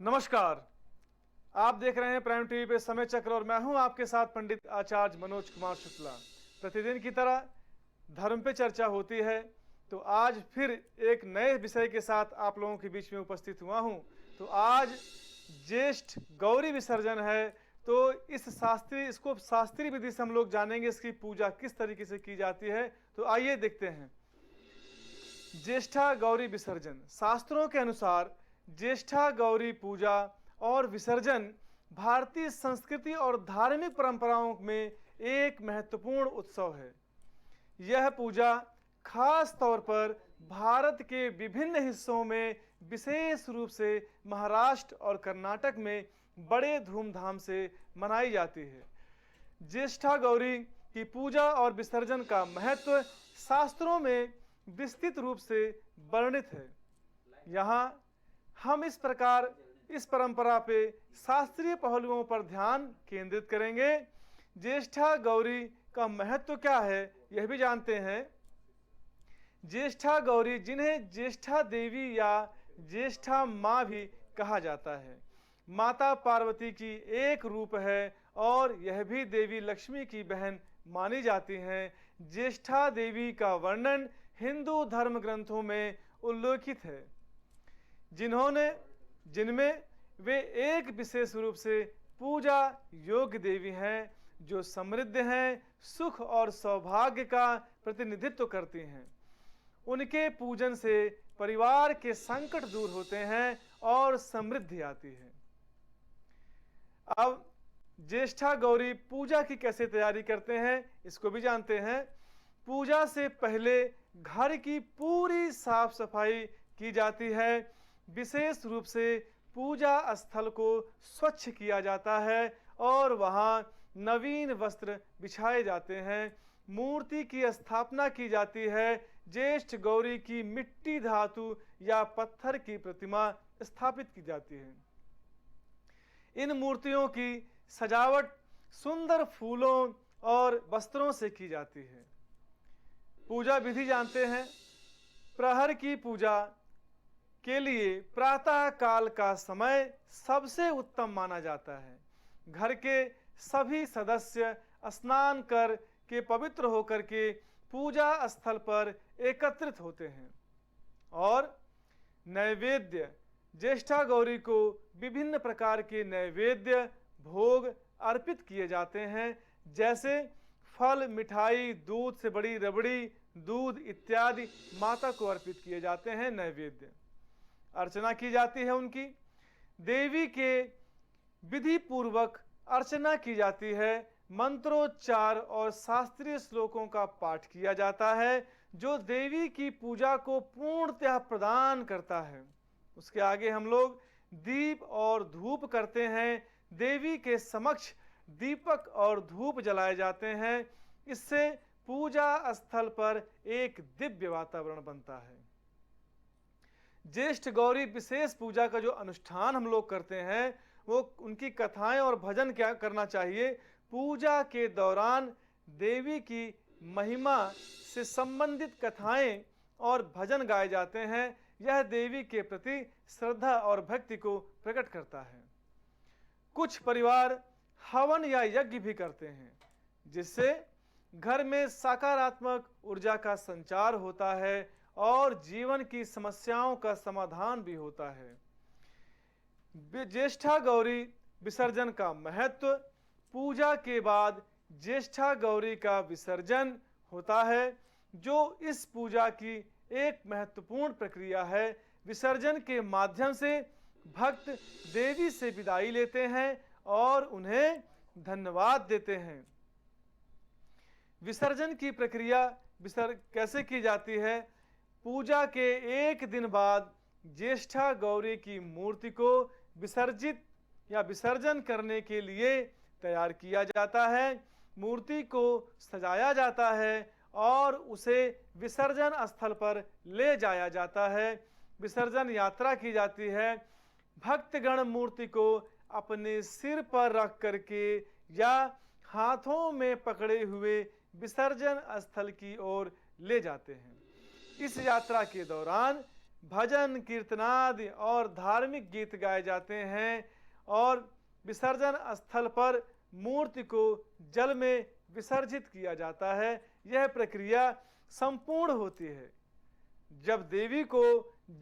नमस्कार। आप देख रहे हैं प्राइम टीवी पे समय चक्र और मैं हूं आपके साथ पंडित आचार्य मनोज कुमार शुक्ला। प्रतिदिन की तरह धर्म पे चर्चा होती है, तो आज फिर एक नए विषय के साथ आप लोगों के बीच में उपस्थित हुआ हूं। तो आज ज्येष्ठ गौरी विसर्जन है, तो इसको शास्त्रीय विधि से हम लोग जानेंगे, इसकी पूजा किस तरीके से की जाती है। तो आइए देखते हैं। ज्येष्ठा गौरी विसर्जन। शास्त्रों के अनुसार ज्येष्ठा गौरी पूजा और विसर्जन भारतीय संस्कृति और धार्मिक परंपराओं में एक महत्वपूर्ण उत्सव है। यह पूजा खास तौर पर भारत के विभिन्न हिस्सों में, विशेष रूप से महाराष्ट्र और कर्नाटक में बड़े धूमधाम से मनाई जाती है। ज्येष्ठा गौरी की पूजा और विसर्जन का महत्व शास्त्रों में विस्तृत रूप से वर्णित है। यहाँ हम इस परंपरा पे शास्त्रीय पहलुओं पर ध्यान केंद्रित करेंगे। ज्येष्ठा गौरी का महत्व क्या है यह भी जानते हैं। ज्येष्ठा गौरी, जिन्हें ज्येष्ठा देवी या ज्येष्ठा माँ भी कहा जाता है, माता पार्वती की एक रूप है और यह भी देवी लक्ष्मी की बहन मानी जाती हैं। ज्येष्ठा देवी का वर्णन हिंदू धर्म ग्रंथों में उल्लेखित है, जिनमें वे एक विशेष रूप से पूजा योग्य देवी हैं, जो समृद्ध हैं, सुख और सौभाग्य का प्रतिनिधित्व करती हैं। उनके पूजन से परिवार के संकट दूर होते हैं और समृद्धि आती है। अब ज्येष्ठा गौरी पूजा की कैसे तैयारी करते हैं इसको भी जानते हैं। पूजा से पहले घर की पूरी साफ सफाई की जाती है। विशेष रूप से पूजा स्थल को स्वच्छ किया जाता है और वहां नवीन वस्त्र बिछाए जाते हैं। मूर्ति की स्थापना की जाती है। ज्येष्ठ गौरी की मिट्टी, धातु या पत्थर की प्रतिमा स्थापित की जाती है। इन मूर्तियों की सजावट सुंदर फूलों और वस्त्रों से की जाती है। पूजा विधि जानते हैं। प्रहर की पूजा के लिए प्रातः काल का समय सबसे उत्तम माना जाता है। घर के सभी सदस्य स्नान कर के पवित्र होकर के पूजा स्थल पर एकत्रित होते हैं और नैवेद्य, ज्येष्ठा गौरी को विभिन्न प्रकार के नैवेद्य भोग अर्पित किए जाते हैं, जैसे फल, मिठाई, दूध से बड़ी रबड़ी, दूध इत्यादि माता को अर्पित किए जाते हैं। नैवेद्य अर्चना की जाती है उनकी। देवी के विधि पूर्वक अर्चना की जाती है। मंत्रोच्चार और शास्त्रीय श्लोकों का पाठ किया जाता है, जो देवी की पूजा को पूर्णतः प्रदान करता है। उसके आगे हम लोग दीप और धूप करते हैं। देवी के समक्ष दीपक और धूप जलाए जाते हैं। इससे पूजा स्थल पर एक दिव्य वातावरण बनता है। ज्येष्ठ गौरी विशेष पूजा का जो अनुष्ठान हम लोग करते हैं, वो उनकी कथाएं और भजन क्या करना चाहिए। पूजा के दौरान देवी की महिमा से संबंधित कथाएं और भजन गाए जाते हैं। यह देवी के प्रति श्रद्धा और भक्ति को प्रकट करता है। कुछ परिवार हवन या यज्ञ भी करते हैं, जिससे घर में सकारात्मक ऊर्जा का संचार होता है और जीवन की समस्याओं का समाधान भी होता है। ज्येष्ठा गौरी विसर्जन का महत्व। पूजा के बाद ज्येष्ठा गौरी का विसर्जन होता है, जो इस पूजा की एक महत्वपूर्ण प्रक्रिया है। विसर्जन के माध्यम से भक्त देवी से विदाई लेते हैं और उन्हें धन्यवाद देते हैं। विसर्जन की प्रक्रिया कैसे की जाती है। पूजा के एक दिन बाद ज्येष्ठा गौरी की मूर्ति को विसर्जित या विसर्जन करने के लिए तैयार किया जाता है। मूर्ति को सजाया जाता है और उसे विसर्जन स्थल पर ले जाया जाता है। विसर्जन यात्रा की जाती है। भक्तगण मूर्ति को अपने सिर पर रख करके या हाथों में पकड़े हुए विसर्जन स्थल की ओर ले जाते हैं। इस यात्रा के दौरान भजन कीर्तनादि और धार्मिक गीत गाए जाते हैं और विसर्जन स्थल पर मूर्ति को जल में विसर्जित किया जाता है। यह प्रक्रिया संपूर्ण होती है। जब देवी को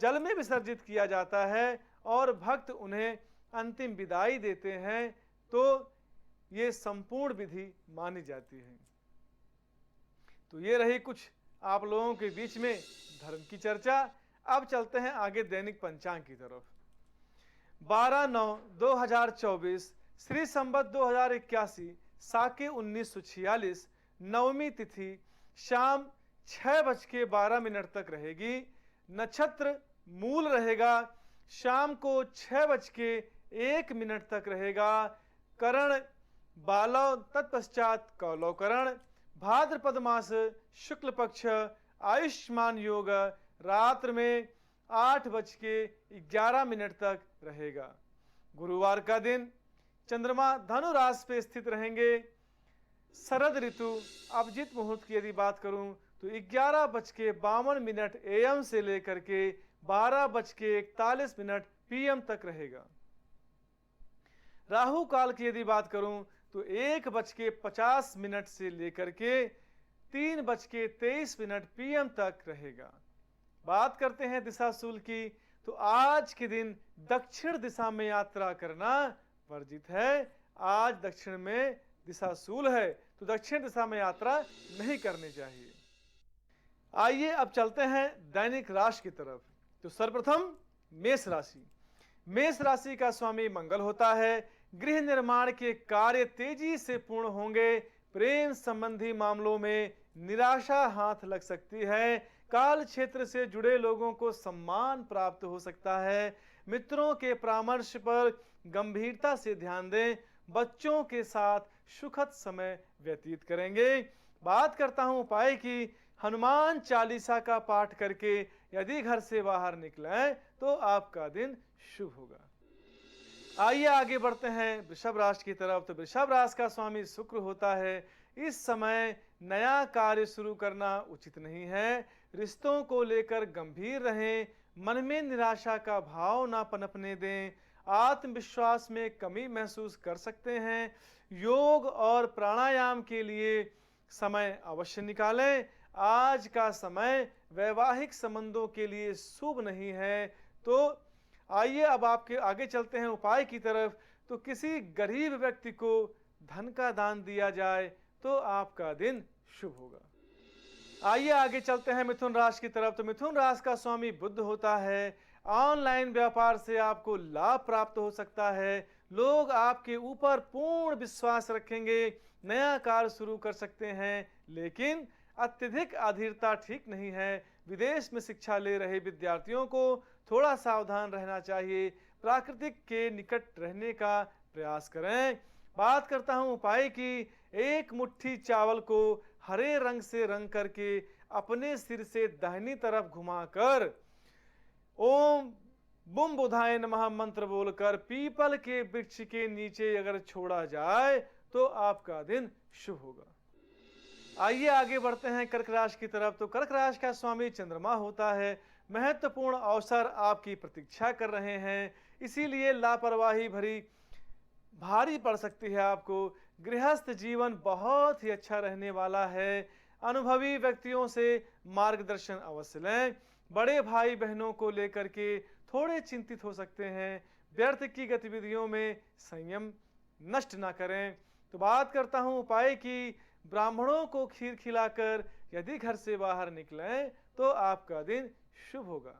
जल में विसर्जित किया जाता है और भक्त उन्हें अंतिम विदाई देते हैं तो ये संपूर्ण विधि मानी जाती है। तो ये रही कुछ आप लोगों के बीच में धर्म की चर्चा। अब चलते हैं आगे दैनिक पंचांग की तरफ। 12/9/2024 श्री संवत 2081 साके 1946 नवमी तिथि शाम 6:12 तक रहेगी। नक्षत्र मूल रहेगा, शाम को 6:01 तक रहेगा। करण बालव, तत्पश्चात कौलवकरण। भाद्रपद मास शुक्ल पक्ष आयुष्मान योग रात्र में 8:11 तक रहेगा। गुरुवार का दिन चंद्रमा धनु राशि पे स्थित रहेंगे। शरद ऋतु अभिजीत मुहूर्त की यदि बात करूं तो 11:52 AM से लेकर के 12:41 PM तक रहेगा। राहु काल की यदि बात करूं तो 1:50 से लेकर के 3:23 PM तक रहेगा। बात करते हैं दिशाशूल की, तो आज के दिन दक्षिण दिशा में यात्रा करना वर्जित है। आज दक्षिण में दिशाशूल है तो दक्षिण दिशा में यात्रा नहीं करनी चाहिए। आइए अब चलते हैं दैनिक राशि की तरफ। तो सर्वप्रथम मेष राशि। मेष राशि का स्वामी मंगल होता है। गृह निर्माण के कार्य तेजी से पूर्ण होंगे। प्रेम संबंधी मामलों में निराशा हाथ लग सकती है। काल क्षेत्र से जुड़े लोगों को सम्मान प्राप्त हो सकता है। मित्रों के परामर्श पर गंभीरता से ध्यान दें। बच्चों के साथ सुखद समय व्यतीत करेंगे। बात करता हूं उपाय की। हनुमान चालीसा का पाठ करके यदि घर से बाहर निकलें तो आपका दिन शुभ होगा। आइए आगे बढ़ते हैं वृषभ राशि की तरफ। तो वृषभ राशि का स्वामी शुक्र होता है। इस समय नया कार्य शुरू करना उचित नहीं है। रिश्तों को लेकर गंभीर रहें। मन में निराशा का भाव ना पनपने दें। आत्मविश्वास में कमी महसूस कर सकते हैं। योग और प्राणायाम के लिए समय अवश्य निकालें। आज का समय वैवाहिक संबंधों के लिए शुभ नहीं है। तो आइए अब आपके आगे चलते हैं उपाय की तरफ। तो किसी गरीब व्यक्ति को धन का दान दिया जाए तो आपका दिन शुभ होगा। आइए आगे चलते हैं मिथुन राशि की तरफ। तो मिथुन राशि का स्वामी बुध होता है। ऑनलाइन व्यापार से आपको लाभ प्राप्त हो सकता है। लोग आपके ऊपर पूर्ण विश्वास रखेंगे। नया कार्य शुरू कर सकते हैं, लेकिन अत्यधिक अधीरता ठीक नहीं है। विदेश में शिक्षा ले रहे विद्यार्थियों को थोड़ा सावधान रहना चाहिए। प्राकृतिक के निकट रहने का प्रयास करें। बात करता हूं उपाय की। एक मुट्ठी चावल को हरे रंग से रंग करके अपने सिर से दाहिनी तरफ घुमाकर ओम बुम बुधाय नमः मंत्र बोलकर पीपल के वृक्ष के नीचे अगर छोड़ा जाए तो आपका दिन शुभ होगा। आइए आगे बढ़ते हैं कर्क राशि की तरफ। तो कर्क राशि का स्वामी चंद्रमा होता है। महत्वपूर्ण अवसर आपकी प्रतीक्षा कर रहे हैं, इसीलिए लापरवाही भरी भारी पड़ सकती है आपको। गृहस्थ जीवन बहुत ही अच्छा रहने वाला है। अनुभवी व्यक्तियों से मार्गदर्शन अवश्य लें। बड़े भाई बहनों को लेकर के थोड़े चिंतित हो सकते हैं। व्यर्थ की गतिविधियों में संयम नष्ट ना करें। तो बात करता हूं उपाय की। ब्राह्मणों को खीर खिलाकर यदि घर से बाहर निकलें तो आपका दिन शुभ होगा।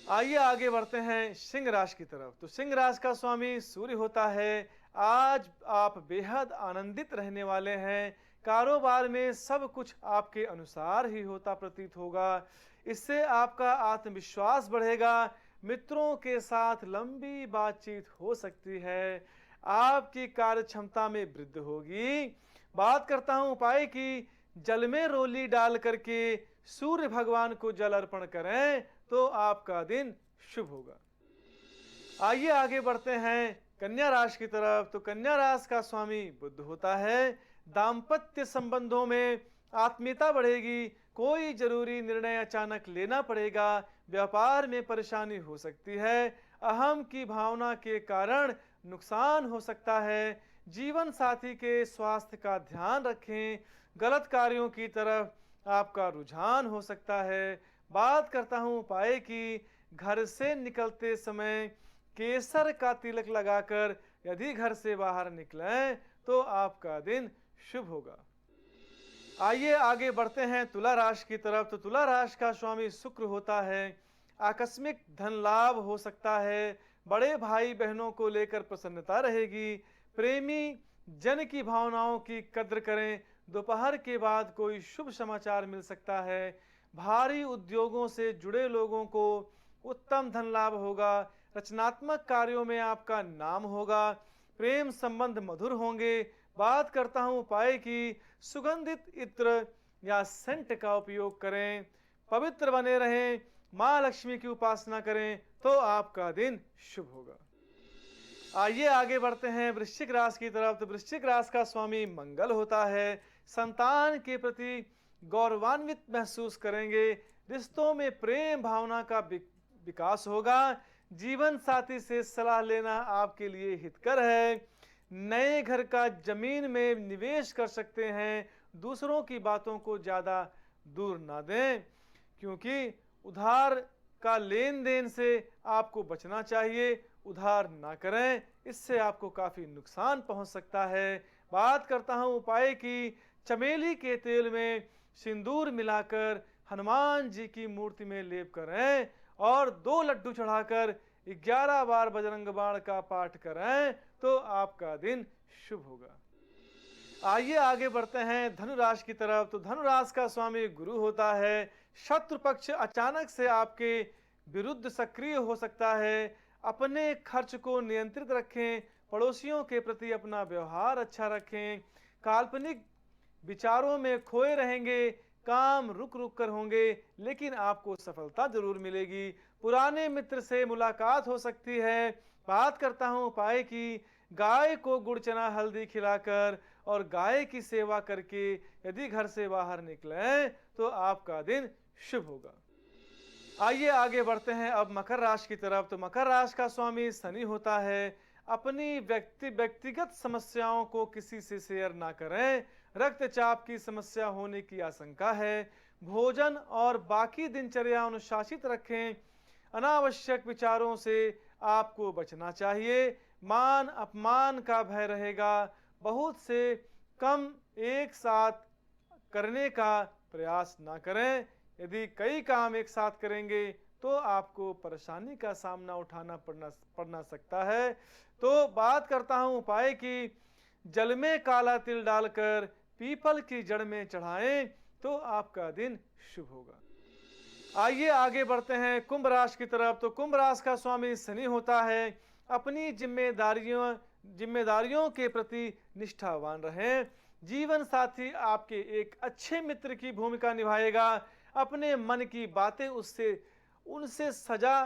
आइए आगे बढ़ते हैं सिंह राशि की तरफ। तो सिंह राशि का स्वामी सूर्य होता है। आज आप बेहद आनंदित रहने वाले हैं। कारोबार में सब कुछ आपके अनुसार ही होता प्रतीत होगा। इससे आपका आत्मविश्वास बढ़ेगा। मित्रों के साथ लंबी बातचीत हो सकती है। आपकी कार्य क्षमता में वृद्धि होगी। बात करता हूं उपाय की। जल में रोली डाल करके सूर्य भगवान को जल अर्पण करें तो आपका दिन शुभ होगा। आइए आगे बढ़ते हैं कन्या राशि की तरफ। तो कन्या राशि का स्वामी बुध होता है। दाम्पत्य संबंधों में आत्मीयता बढ़ेगी। कोई जरूरी निर्णय अचानक लेना पड़ेगा, व्यापार में परेशानी हो सकती है, अहम की भावना के कारण नुकसान हो सकता है, जीवन साथी के स्वास्थ्य का ध्यान रखें, गलत कार्यों की तरफ आपका रुझान हो सकता है। बात करता हूं उपाय की, घर से निकलते समय केसर का तिलक लगाकर यदि घर से बाहर निकलें तो आपका दिन शुभ होगा। आइए आगे बढ़ते हैं तुला राशि की तरफ। तो तुला राशि का स्वामी शुक्र होता है। आकस्मिक धन लाभ हो सकता है, बड़े भाई बहनों को लेकर प्रसन्नता रहेगी, प्रेमी जन की भावनाओं की कद्र करें, दोपहर के बाद कोई शुभ समाचार मिल सकता है, भारी उद्योगों से जुड़े लोगों को उत्तम धन लाभ होगा, रचनात्मक कार्यों में आपका नाम होगा, प्रेम संबंध मधुर होंगे। बात करता हूं उपाय की, सुगंधित इत्र या सेंट का उपयोग करें, पवित्र बने रहें, मां लक्ष्मी की उपासना करें तो आपका दिन शुभ होगा। आइए आगे बढ़ते हैं वृश्चिक राशि की तरफ। तो वृश्चिक राशि का स्वामी मंगल होता है। संतान के प्रति गौरवान्वित महसूस करेंगे, रिश्तों में प्रेम भावना का विकास होगा, जीवन साथी से सलाह लेना आपके लिए हितकर है, नए घर का जमीन में निवेश कर सकते हैं, दूसरों की बातों को ज्यादा दूर ना दें, क्योंकि उधार का लेन देन से आपको बचना चाहिए, उधार ना करें, इससे आपको काफी नुकसान पहुंच सकता है। बात करता हूं उपाय की, चमेली के तेल में सिंदूर मिलाकर हनुमान जी की मूर्ति में लेप करें और 2 लड्डू चढ़ाकर 11 बार बजरंग बाण का पाठ करें तो आपका दिन शुभ होगा। आइए आगे बढ़ते हैं धनु राशि की तरफ। तो धनु राशि का स्वामी गुरु होता है। शत्रु पक्ष अचानक से आपके विरुद्ध सक्रिय हो सकता है, अपने खर्च को नियंत्रित रखें, पड़ोसियों के प्रति अपना व्यवहार अच्छा रखें, काल्पनिक विचारों में खोए रहेंगे, काम रुक रुक कर होंगे लेकिन आपको सफलता जरूर मिलेगी, पुराने मित्र से मुलाकात हो सकती है। बात करता हूं उपाय की, गाय को गुड़ चना हल्दी खिलाकर और गाय की सेवा करके यदि घर से बाहर निकलें तो आपका दिन शुभ होगा। आइए आगे बढ़ते हैं अब मकर राशि की तरफ। तो मकर राशि का स्वामी शनि होता है। अपनी व्यक्तिगत समस्याओं को किसी से शेयर ना करें, रक्तचाप की समस्या होने की आशंका है, भोजन और बाकी दिनचर्या अनुशासित रखें, अनावश्यक विचारों से आपको बचना चाहिए, मान अपमान का भय रहेगा, बहुत से कम एक साथ करने का प्रयास ना करें, यदि कई काम एक साथ करेंगे तो आपको परेशानी का सामना उठाना पड़ना सकता है। तो बात करता हूं उपाय की, जल में काला तिल डालकर पीपल की जड़ में चढ़ाएं तो आपका दिन शुभ होगा। आइए आगे बढ़ते हैं कुंभ राशि की तरफ। तो कुंभ राशि का स्वामी शनि होता है। अपनी जिम्मेदारियों के प्रति निष्ठावान रहें, जीवन साथी आपके एक अच्छे मित्र की भूमिका निभाएगा, अपने मन की बातें उनसे सजा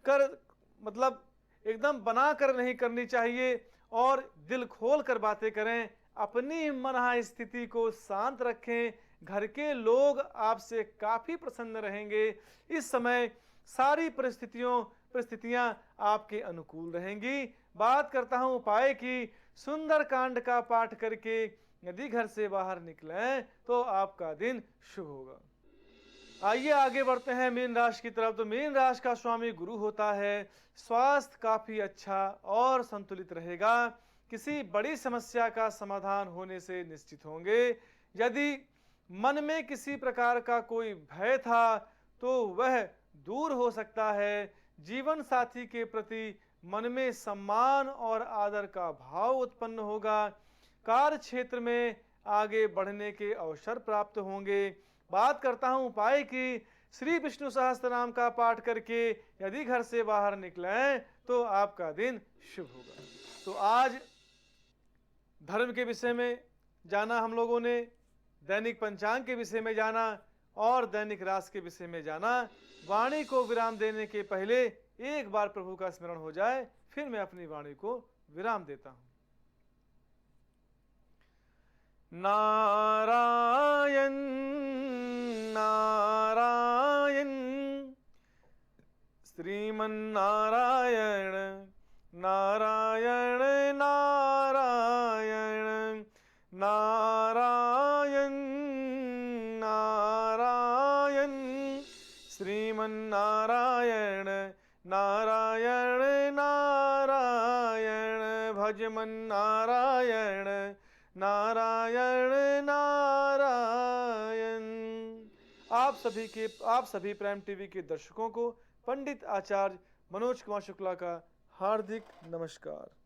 कर मतलब एकदम बना कर नहीं करनी चाहिए और दिल खोल कर बातें करें, अपनी मनहा स्थिति को शांत रखें, घर के लोग आपसे काफी प्रसन्न रहेंगे, इस समय सारी परिस्थितियां आपके अनुकूल रहेंगी। बात करता हूं उपाय की, सुंदर कांड का पाठ करके यदि घर से बाहर निकलें तो आपका दिन शुभ होगा। आइए आगे बढ़ते हैं मीन राशि की तरफ। तो मीन राशि का स्वामी गुरु होता है। स्वास्थ्य काफी अच्छा और संतुलित रहेगा, किसी बड़ी समस्या का समाधान होने से निश्चित होंगे, यदि मन में किसी प्रकार का कोई भय था तो वह दूर हो सकता है, जीवन साथी के प्रति मन में सम्मान और आदर का भाव उत्पन्न होगा, कार्य क्षेत्र में आगे बढ़ने के अवसर प्राप्त होंगे। बात करता हूं उपाय की, श्री विष्णु सहस्त्र नाम का पाठ करके यदि घर से बाहर निकलें तो आपका दिन शुभ होगा। तो आज धर्म के विषय में जाना हम लोगों ने, दैनिक पंचांग के विषय में जाना और दैनिक राशि के विषय में जाना। वाणी को विराम देने के पहले एक बार प्रभु का स्मरण हो जाए, फिर मैं अपनी वाणी को विराम देता हूं। नारायण नारायण श्रीमन्नारायण नारायण नारायण नारायण नारायण श्रीमन्नारायण नारायण नारायण भजमन्नारायण नारायण नारायण। आप सभी प्राइम टीवी के दर्शकों को पंडित आचार्य मनोज कुमार शुक्ला का हार्दिक नमस्कार।